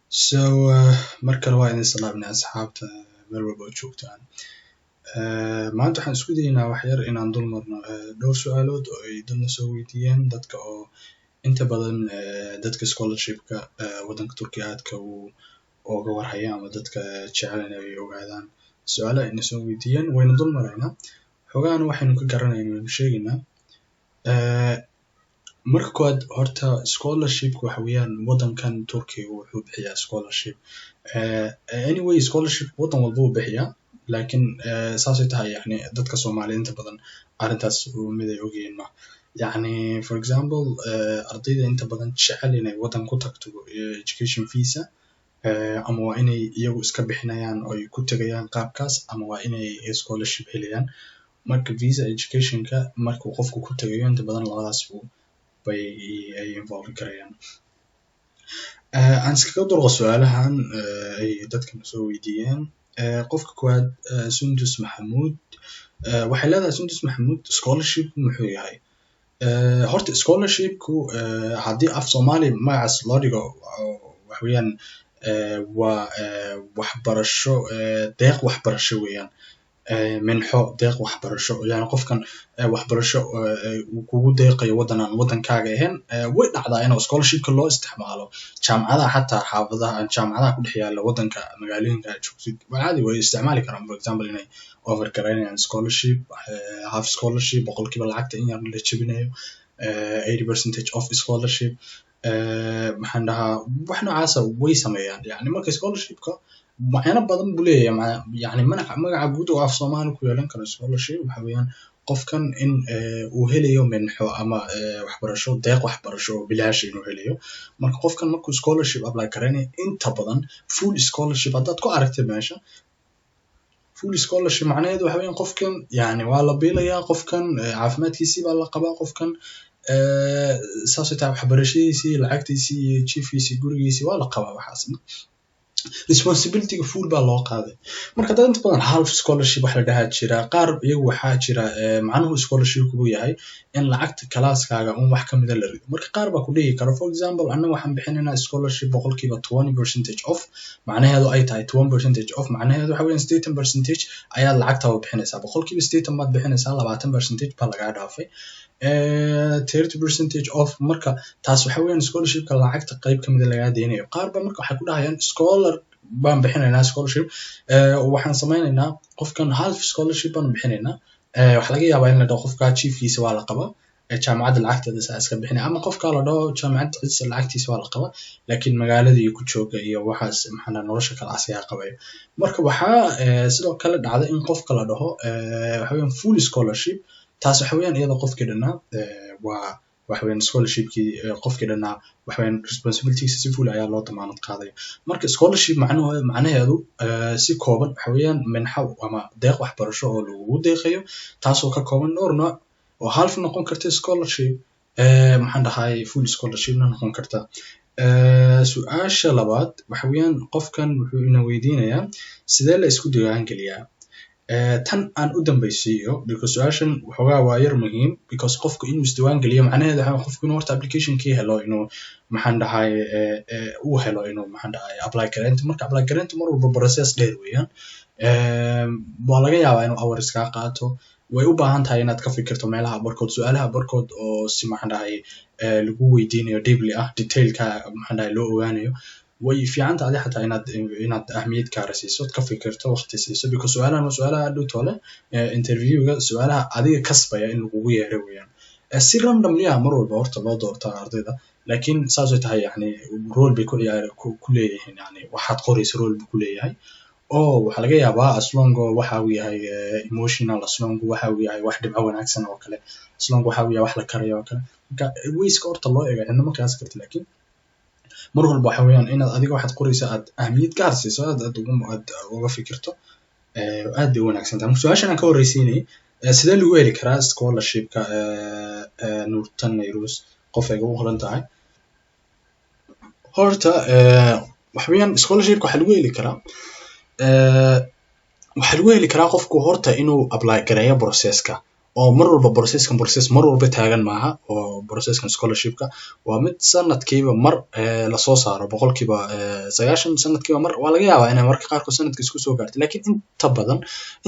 So markale waa idin salaamnay asxaabta meel walba oo joogtaan. Maanta waxaan isku dayaynaa wax yar inaan dul marno dhowr su'aalood oo ay dadna soo weydiiyeen dadka oo inta badan dadka scholarshipka waddanka Turkiga aadka uga warhaya ama dadka jecel inay ogaadaan su'aalaha ayna soo weydiiyeen wayna dul maraynaa. Xogaana waxaynu ka garanaynaa waynu sheegaynaa. Marka koowaad horta scholarshipka waxa weeyaan waddankan Turkiga wuxuu bixiyaa scholarship. Anyway scholarship waddan walba wuu bixiyaa laakiin saasay tahay yacni dadka Soomaaliyeed inta badan arrintaas mid ay ogyihiin ma yacni for example ardayda inta badan jecel inay waddan ku tagto education visa ama waa inay iyagu iska bixinayaan oo ay ku tagayaan qaabkaas ama waa inay scholarship helayaan. Marka visa educationka markuu qofku ku tagayo inta badan labadaas ay involve garayaan. Aan iskaga durqo su'aalahan ay dadkan soo weydiiyeen. Qofka koowaad Sundus Maxamuud waxay leedahay Sundus Maxamuud scholarship muxuu yahay? Horta scholarshipku haddii af Soomaali magacaas loo dhigo waxa weeyaan waa waxbarasho deeq waxbarasho weeyaan. Minxo deeq waxbarasho yani qofkan waxbarasho uu kugu deeqayo waddan aan waddankaaga ahayn way dhacdaa in scholarshipka loo isticmaalo jaamacadaha xataa xaafadaha jaamacadaha ku dhex yaala waddanka magaalooyinka aad joogtid caadi way isticmaali karaan for example inay offer gareynayaan scholarship half scholarship boqolkiiba lacagta in yar la jebinayo 80% of scholarship maxaan dhahaa wax noocaasa way sameeyaan yani marka scholarshipka waxyaalo badan buu leeyahay yani magaca guud oo af Soomaali ku yeelan karo scholarship waxa weeyaan qofkan in uu helayo minxo ama waxbarasho deeq waxbarasho oo bilaash inuu helayo marka qofkan markuu scholarship apply gareynayo inta badan full scholarship haddaad ku aragtay meesha full scholarship macnaheedu waxa weeyaan qofkan yani waa la biilayaa qofkan caafimaadkiisii baa la qabaa qofkan saasay tahay waxbarashadiisii lacagtiisii iyo jiifkiisii gurigiisii waa la qabaa waxaasna responsibility full baa loo qaaday marka dad inta badan half scholarship wax la dhahaa jira qaar iyagu waxaa jira macnuhu scholarship uu yahay in lacagta kalaaskaaga wax ka mid ah la rido marka qaar baa ku dhigi kara for example annaga waxaan bixinaynaa scholarship boqolkiiba 20% off macnaheedu ay tahay 20% off macnaheedu waxa weeyaan 80% ayaad lacagta bixinaysaa boqolkiiba 80 baad bixinaysaa 20% baa lagaa dhaafay 30% off marka taas waxa weeyaan scholarshipka lacagta qayb kamid ah laga deynayo qaar ba marka waxay ku dhahayaan scholar baan bixinaynaa scholarship waxaan sameynaynaa qofkan half scholarship baan bixinaynaa waxa laga yaabaa in la dhaho qofka chiefkiisa waa la qabaa jaamacadda lacagteeda iska bixinay ama qofka la dhaho jaamacadda lacagtiisa waa la qabaa laakiin magaaladii ku jooga iyo waxaas maxana nolosha kala asiga qabay marka waxa sidoo kale dhacda in qofka la dhaho waxa weeyaan full scholarship taas waxa weeyaan iyada qofkii dhanaa waa waxa weeyaan scholarshipkii qofkii dhanaa waxa weeyaan responsibilities si full ayaa loo damaanad qaaday marka scholarship macnaheedu si kooban waxa weeyaan minxo ama deeq waxbarasho oo lagu deeqayo taasoo ka kooban dhowr nooc oo half noqon karta scholarship maxaan dhahay full scholarship noqon karta su'aasha labaad waxa weeyaan qofkan wuxuu ina weydiinayaa sidee la isku diiwaan geliyaa tan aan u dambaysiiyo because su'aashan waxoogaa waa yar muhiim because qofku inuu isdiiwaan geliyo macnaheedu waxa qofku inuu horta applicationkii helo inuu maxaan dhahay uu helo inuu maxaan dhahay apply gareynta marka apply gareynta mar walba process dheer weeyaan waa laga yaabaa inuu hours ka qaato way u baahan tahay inaad ka fikirto meelaha barkood su'aalaha barkood oo si maxaan dhahay lagu weydiinayo deeply detailka maxaan dhahay loo ogaanayo way fiican tahay xataa inaad ahmiyad gaar siiso ka fikirto waqti siiso because su'aalaha dhowto leh interviewga su'aalaha adiga kasbaya in lagu yeero weeyaan si randomly mar walba horta loo doorto ardayda laakiin saasoo tahay yani role bay ku leeyihiin yani waxaad qorayso role buu ku leeyahay oo waxa laga yaabaa aslongo waxa uu yahay emotional aslongo waxa uu yahay wax dhibco wanaagsan oo kale aslongo waxa uu yahay wax la karayo oo kale marka wayska horta loo eego inna markaas karti laakiin mar walba waxa weeyaan inaad adiga waxaad qoraysaa aad ahmiyad gaar siiso aad uga fikirto aad bay wanaagsan tahay su'aashan aan ka horreysiinay sidee lagu heli karaa scholarshipka Nuurtan Nayrus qof ay ugu qoran tahay horta waxa weeyaan scholarshipka waxa lagu heli karaa qofku horta inuu apply gareeyo processka oo mar walba process mar walba taagan maaha oo processkan scholarshipka waa mid sanadkiiba mar lasoo saaro boqolkiiba 90 sanadkiiba mar waa laga yaabaa inay marka qaarkood sanadka isku soo gaarto laakiin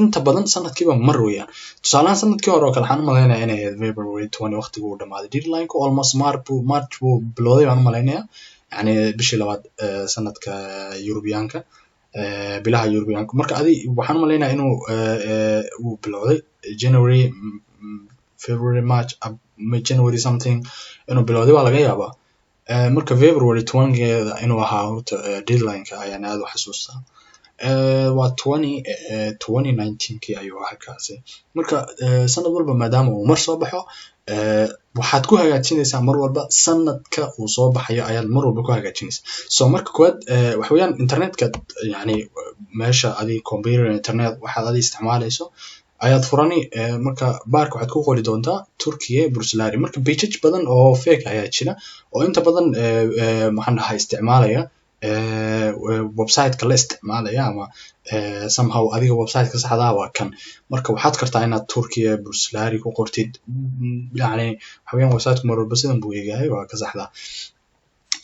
inta badan sanadkiiba mar weeyaan tusaalahan sanadkii hore oo kale waxaan u malaynayaa inay ahayd February 20 waqtigu uu dhamaaday deadline-ku almost March buu bilowday baan u malaynayaa yani bishii labaad sanadka Europeanka bilaha Europeanka marka waxaan u malaynayaa inuu uu bilowday January February March January something inuu bilowday waa laga yaabaa marka February 20 inuu ahaa horta deadline-ka ayaan aad u xasuustaa waa 2019 ayuu ahaa kaasi marka sanad walba maadaama uu mar soo baxo waxaad ku hagaajinaysaa mar walba sanadka uu soo baxayo ayaad mar walba ku hagaajinaysaa so marka koowaad waxa weeyaan internetka yani meesha computer internet waxaad isticmaalayso ayaad furani marka baarka waxaad ku qori doontaa Turkiye Burslari marka page badan oo fake ayaa jira oo inta badan maxaan dhahay isticmaalaya website-ka la isticmaalaya ama somehow adiga website-ka saxda ah waa kan marka waxaad kartaa inaad Turkiye Burslari ku qortid yani waxa weeyaan website-ku mar walba sidan buu eegahay waa ka saxda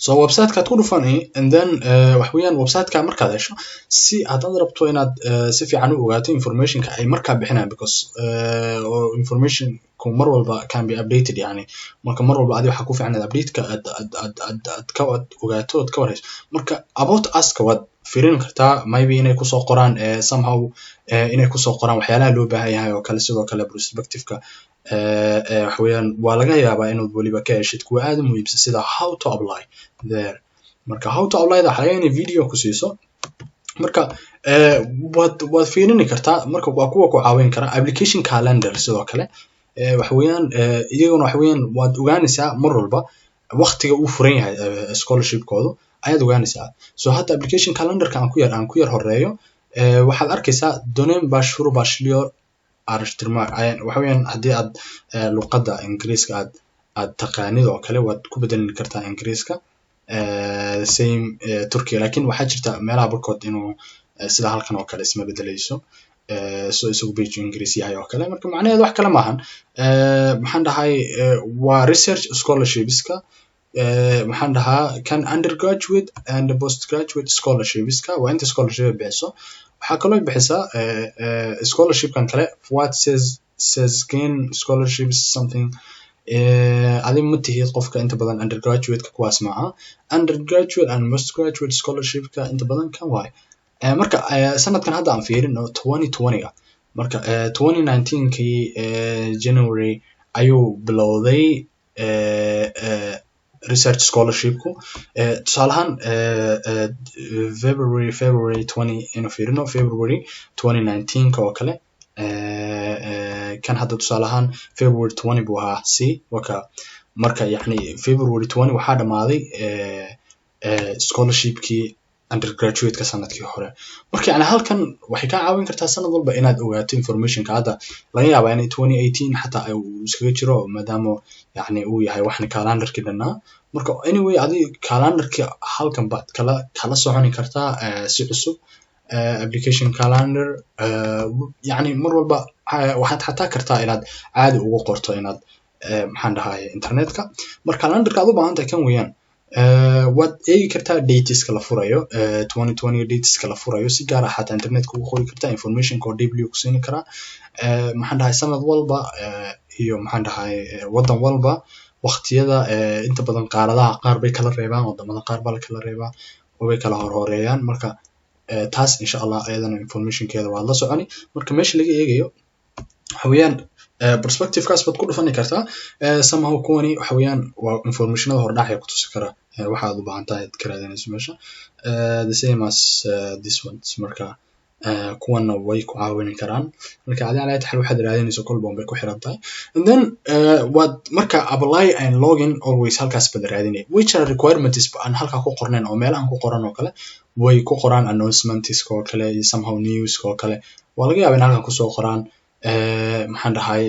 so website-ka ku dhufani and then waxa weeyaan website-ka markaad hesho si aad rabto inaad si fiican u ogaato information-ka ay markaa bixinayaan because information ku mar walba can be updated yani marka mar walba adiga waxa ku fiican inaad update-ka aad ka ogaato ka warhayso marka about us-ka waad fiirin kartaa maybe inay ku soo qoraan somehow inay ku soo qoraan waxyaalaha loo baahan yahay oo kale sidoo kale perspective-ka waxa weeyaan waa laga yaabaa inaad waliba ka heshid kuwa aad u muhiimsan sida how to apply there marka how to apply waxa laga yaabaa inay video ku siiso marka waad fiirin kartaa marka waa kuwa ku caawin kara application calendar sidoo kale waxa weeyaan iyaguna waxa weeyaan waad ogaanaysaa mar walba waqtiga uu furan yahay scholarship-koodu ayaad ogaanaysaa so hadda application calendar-ka aan ku yar horeeyo waxaad arkaysaa dönem başlıyor araştırma waxa weeyaan haddii aad luqadda ingiriiska aad taqaanid oo kale waad ku bedelin kartaa ingiriiska same Turkiya laakiin waxaa jirta meelaha barkood inuu sida halkan oo kale isma bedelayso so isagu page ingiriisi yahay oo kale marka macnaheedu wax kale maahan maxaan dhahay waa research scholarshipska maxaan dhahaa kan undergraduate and postgraduate scholarshipska waa inta scholarship bixiso waxaa kaloo bixisaa scholarship-kan kale what says gain scholarships something adiga ma tihid qofka inta badan undergraduate-ka kuwaas maaha undergraduate and postgraduate scholarship-ka inta badan kan waay marka sanadkan hadda aan fiirino 2020-ga marka 2019-kii January ayuu bilowday research scholarship-ku tusaalahan February 20 inuu fiirino February 2019-ka oo kale kan hadda tusaalahan February 20 buu ahaa waka marka yani February 20 waxaa dhamaaday scholarship-kii undergraduate-ka sanadkii hore marka yani halkan waxay ka caawin kartaa sanad walba inaad ogaato information-ka hadda laga yaabaa inay 2018 xataa uu iskaga jiro maadaama yani uu yahay waxna calendar-kii dhanaa marka anyway adiga calendar-kii halkan baad kala soconi kartaa si cusub application calendar yani mar walba waxaad xataa kartaa inaad caadi ugu qorto inaad maxaan dhahay internet-ka marka calendar-ka aad u baahan tahay kan weeyaan waad eegi kartaa dateska la furayo 2020 dateska la furayo si gaar ah xataa internet-ka ugu qori kartaa information-ka oo deeply ku siin karaa maxaan dhahay sanad walba iyo maxaan dhahay wadan walba waqtiyada inta badan qaaradaha qaar bay kala reebaan wadamada qaar baa la kala reebaa oo way kala horeeyaan marka taas insha Allah ayadana information-keeda waad la soconi marka meesha laga eegayo waxa weeyaan perspective-kaas baad ku dhufani kartaa somehow kuwani waxa weeyaan waa information-ada hordhac ku tusi kara waxaad u baahan tahay ka raadinayso meesha the same as this one marka kuwana way ku caawin karaan marka adiga la taxal waxaad raadinayso kolba bay ku xiran tahay and then waad marka apply and login always halkaas baad raadinay which are requirements aan halka ku qornayn oo meelahan ku qoran oo kale way ku qoraan announcements oo kale iyo somehow news oo kale waa laga yaabaa in halkan ku soo qoraan maxaan dhahay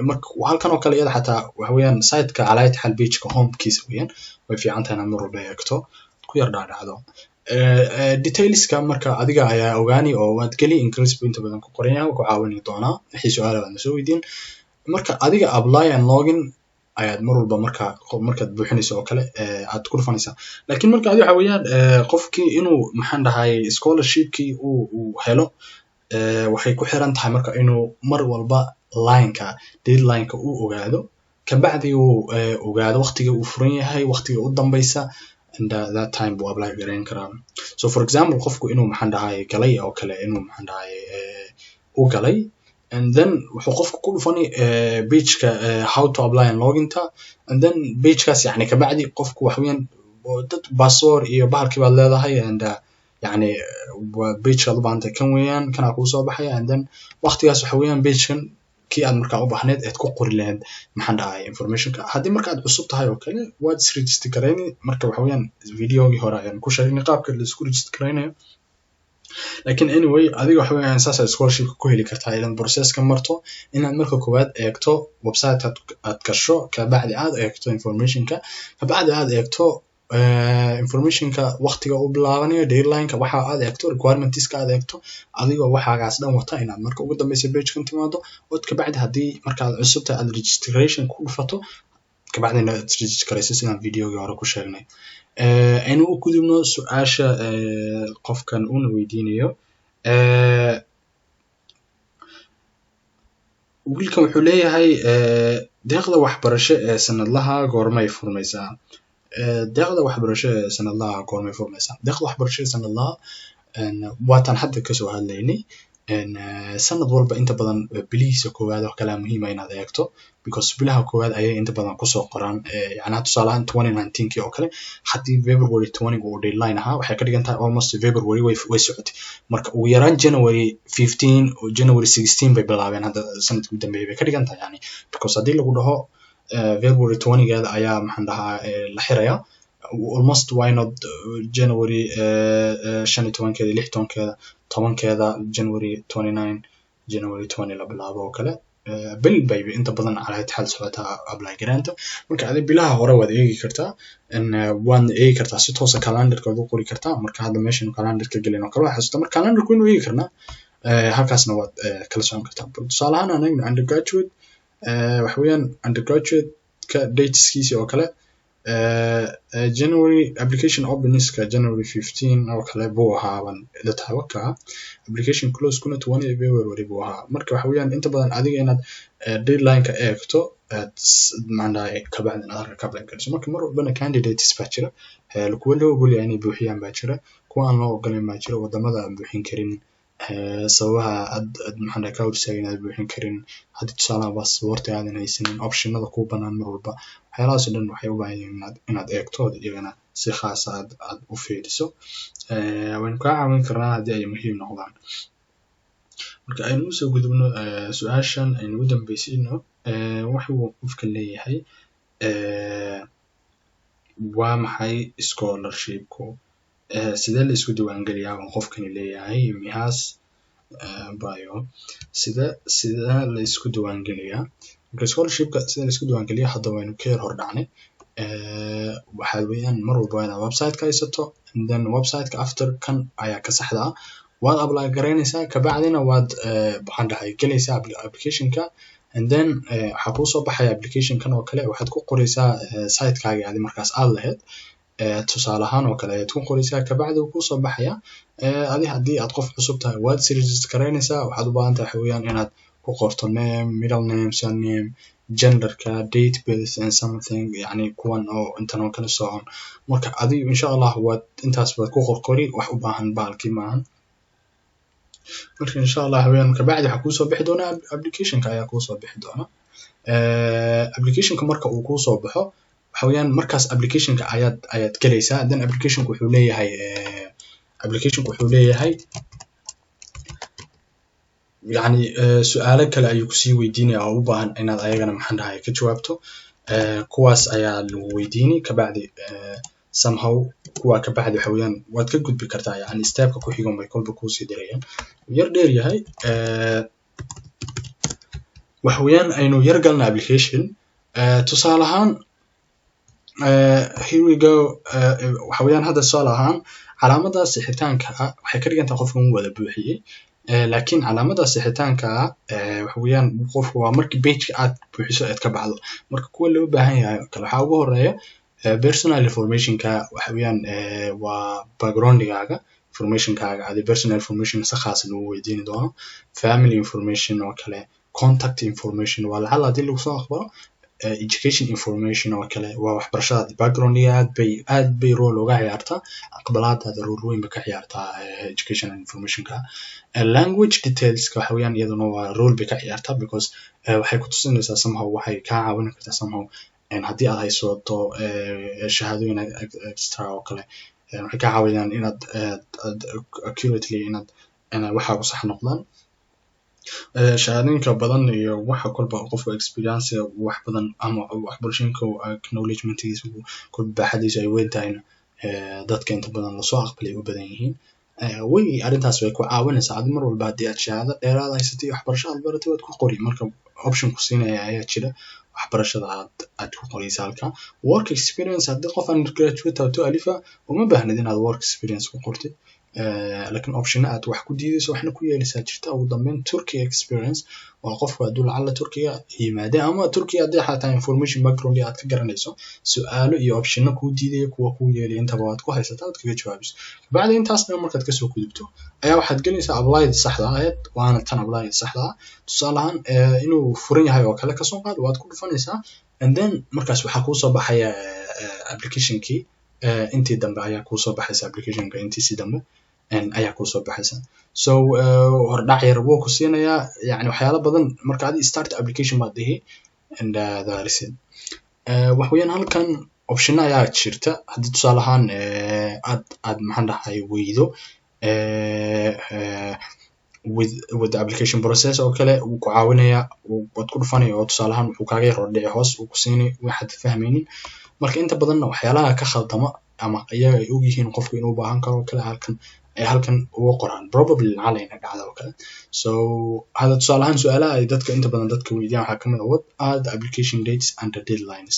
marka halkan oo kale iyada xataa waxa weeyaan site-ka calaayad xal page-ka home-kiisa weeyaan way fiican tahay inaad mar walba eegto ku yar dhaadhacdo detailska marka adiga ayaa ogaani oo waad geli ingiriis buu inta badan ku qoran yahay ku caawini doonaa wixii su'aalo aad soo weydiin marka adiga apply and login ayaad mar walba markaad buuxinayso oo kale aad ku dhufanaysaa. laakiin marka adi waxa weeyaan qofkii inuu maxaan dhahay scholarshipkii uu helo waxay ku xiran tahay marka inuu mar walba deadlineka uu ogaado, kabacdi uu ogaado waqtiga uu furan yahay, waqtiga u dambaysa, and that time buu apply gareyn karaa. So for example qofku inuu maxaan dhahay galay oo kale inuu maxaan dhahay u galay, and then wuxuu qofku ku dhufani pageka how to apply and login ta, and then pagekaas yani kabacdi qofku wax weeyaan dad password iyo bahalkii baad leedahay, and yani pageka aad u baahantay kan weeyaan kana kuu soo baxaya, and then waqtigaas waxa weeyaan pagekan kii aad markaa u baahneed aad ku qori lahayd maxaan dhahay informationka. haddii marka aad cusub tahay oo kale waad isregister garayni, marka waxa weeyaan videogii hore ayaan ku sheegnay qaabka la isku register garaynayo. laakiin anyway adiga waxa weeyaan saas aad scholarshipka ku heli kartaa inaad processka marto, inaad marka koowaad eegto website aad gasho, kabacdi aad eegto informationka, kabacdi aad eegto informationka waqtiga u bilaabanayo, deadlineka waxa aad eegto, requirementska aad eegto, adigoo waxaagaas dhan wata inaad marka ugu dambeysa pagekan timaado, oo kabacdi haddii markaad cusub tahay aad registration ku dhufato, kabacdi inaad register garayso sidaan videogii hore ku sheegnay. aynu u gudubno su-aasha qofkan una weydiinayo. wiilkan wuxuu leeyahay deeqda waxbarasho ee sanadlaha goormay furmaysaa? deeqda waxbarasho ee sanadlaha goormay furmaysaa? deeqda waxbarasho ee sanadlaha waataan hadda kasoo hadlaynay. sanad walba inta badan bilihiisa koowaad oo kale muhiim ah inaad eegto, because bilaha koowaad ayay inta badan kusoo qoraan. yani tusaale ahaan 2019 oo kale haddii February 20 uu deadline ahaa, waxay ka dhigan tahay almost February way socotay. marka ugu yaraan January 15 oo January 16 bay bilaabeen hadda sanadkii u dambeeyay bay ka dhigan tahay yani, because haddii lagu dhaho February 20 geeda ayaa maxaan dhahaa la xiraya, almost why not January 15keeda 16keeda 10keeda January 29 January 20 la bilaabo oo kale bil bay inta badan calaamad xal socota apply garaanta. marka adi bilaha hore waad eegi kartaa, waad eegi kartaa si toos ah calendarka ugu qori kartaa. marka hadda meeshan calendarka gelin oo kale waxa xasuusta marka calendarku inuu eegi karnaa, halkaasna waad kala socon kartaa. tusaale ahaan anaga undergraduate waxa weeyaan undergraduate ka dateskiisa oo kale January application openingska January 15 oo kale buu ahaa dadka application close kuna 20 February buu ahaa. marka waxa weeyaan inta badan adiga inaad deadlineka eegto macnaha kabacdi aad ka apply garayso. marka mar walba candidates baa jira, kuwa loo ogol yahay inay buuxiyaan baa jira, kuwa aan loo ogolayn baa jira, wadamada aan buuxin karin sababaha aad maxaan ka hortagin inaad buuxin karin, haddii tusaale passport aadan haysanin, optionada ku banaan mar walba, waxyaalahaas oo dhan waxay u baahan yihiin inaad eegto iyagana si khaas ah aad u fiiriso. waynu kaa caawin karnaa haddii ay muhiim noqdaan. marka aynu usoo gudubno su-aashan aynu ugu dambeysayno, wuxuu qofka leeyahay waa maxay scholarshipku, sidee la isku diiwaangeliyaa oo qofkani leeyahay mihaas bio sida la isku diiwaangeliyaa. marka scholarshipka sida la isku diiwaangeliyaa hadda waynu ka yar hor dhacnay. waxa weeyaan mar walba inaad website-ka haysato, and then website-ka after kan ayaa ka saxda ah, waad apply garaynaysaa, kabacdina waad maxaan dhahay gelaysaa applicationka, and then waxaa kuu soo baxaya applicationkan oo kale waxaad ku qoraysaa site-kaaga adi markaas aad lahayd, tusaale ahaan oo kale ayaad ku qoraysaa, kabacdi wuu kusoo baxaya. adi haddii aad qof cusub tahay waad register garaynaysaa, waxaad u baahan tahay waxa weeyaan inaad ku qorto name, middle name, surname, genderka, date birth and something, yani kuwan oo intan oo kale socon. marka adiga insha Allah waad intaas waad ku qorqori, wax u baahan baalkii maahan. marka insha Allah haween kabacdi waxa kuu soo bixi doona applicationka ayaa kuu soo bixi doona. applicationka marka uu kuu soo baxo waxa weeyaan markaas applicationka ayaad galaysaa, then applicationku wuxuu leeyahay yani su'aalo kale ayuu kusii weydiinaya oo u baahan inaad ayagana maxaan dhahay ka jawaabto. kuwaas ayaa lagu weydiini, kabacdi somehow kuwa kabacdi waxa weeyaan waad ka gudbi kartaa, yani stepka ku xigan bay kolba kusii dirayaan. yar dheer yahay waxa weeyaan aynu yar galna application. tusaale ahaan here we go. waxa weeyaan hadda tusaale ahaan calaamadaas xiritaanka waxay ka dhigan tahay qofka uu wada buuxiyey. laakiin calaamada sixitaanka waxa weeyaan qofku waa markii pageka aad buuxiso aad ka baxdo marka kuwa loo baahan yahay kale waxaa ugu horeeya personal informationka waxa weeyaan waa backgroundgaaga informationkaaga adi personal information si khaas lagu weydiin doono family information oo kale contact information waa lacala hadii lagu soo aqbalo education information oo kale waa waxbarashada backgroundga aad bay role uga ciyaartaa aqbalaadaada role weyn ba ka ciyaartaa education informationka language details waxa weeyaan iyaduna waa role bay ka ciyaartaa because waxay ku tusinaysaa somehow waxay ka caawin kartaa somehow haddii aad haysato shahaadooyin extra oo kale waxay ka caawinayaan inaad accurately inaad waxa sax noqdaan shahaadooyinka badan iyo waxa kolba qofka experience wax badan ama waxbarashooyinka acknowledgement-giisa kolba baaxadiisa ay weyn tahayna dadka inta badan lasoo aqbalay u badan yihiin way arrintaas way ku caawinaysaa adi mar walba haddii aad shahaado dheeraad haysatay waxbarasho aad baratay waad ku qori marka option ku siinaya ayaa jira waxbarashada aad ku qoraysa halka work experience haddii qof undergraduate aad alifa uma baahnid inaad work experience ku qortid laakiin option aad wax ku diidayso waxna ku yeelaysaa jirta ugu dambeyn Turkey experience waa qofka hadduu lacala Turkiga yimaade ama Turkiga haddii xataa information background aad ka garanayso su'aalo iyo optionna kuu diidaya kuwa kuu yeelaya intaba waad ku haysataa aad kaga jawaabiso bacda intaasna markaad kasoo gudubto ayaa waxaad gelinaysaa applyda saxda ahayd waana tan applyda saxda ah tusaale ahaan inuu furan yahay oo kale kasoo qaad waad ku dhufanaysaa and then markaas waxaa kuusoo baxaya applicationkii intii dambe ayaa kuusoo baxaysa applicationka intiisii dambe ayaa kuusoo baxaysa so hordhac yar wuu ku siinayaa yani waxyaalo badan marka adi start application baad dhihi and that is it wax weeyaan halkan option ayaa jirta haddii tusaale ahaan aad maxaan dhahay weydo with the application process oo kale wuu ku caawinayaa waad ku dhufanaya oo tusaale ahaan wuxuu kaaga yar hordhici hoos uu ku siinay waxaad fahmaynin marka inta badanna waxyaalaha ka khaldama ama iyaga ay og yihiin qofku inuu baahan karo kale halkan ugu qoraan probably lacala dhacda oo kale so hada tusaale ahaan su'aalaha ay dadka inta badan dadka weydiiyaan waxaa kamid ah what are the application dates and the deadlines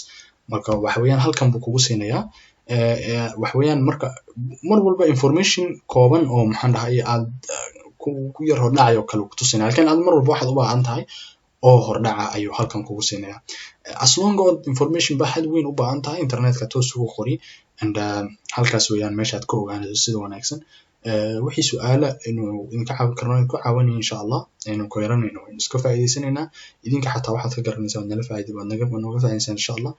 marka waxa weeyaan halkan buu kugu siinayaa waxa weeyaan marka mar walba information kooban oo maxaan dhahay aad ku yar hordhacay oo kale ku tusinaya halkan aad mar walba waxaad u baahan tahay oo hordhaca ayuu halkan kugu siinayaa as long as information baaxad weyn u baahan tahay internetka toos ugu qori and halkaas weeyaan meeshaad ka ogaanayso sida wanaagsan wixii su'aala inuu idinka caawin karno ku caawinayo insha Allah inuu ku yaranayno iska faa'iideysanayna idinka xataa waxaad ka garanaysaa nala faa'iido baad naga faa'iideysan insha Allah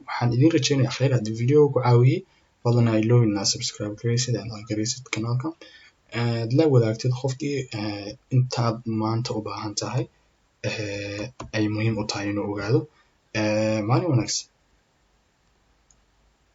waxaan idin rajeynayaa khayr haddii video ku caawiyay fadlan ha iloobin subscribe gareysid and like gareysid kanaalka la wadaagtid qofkii intaad maanta u baahan tahay ay muhiim u tahay inuu ogaado maalin wanaagsan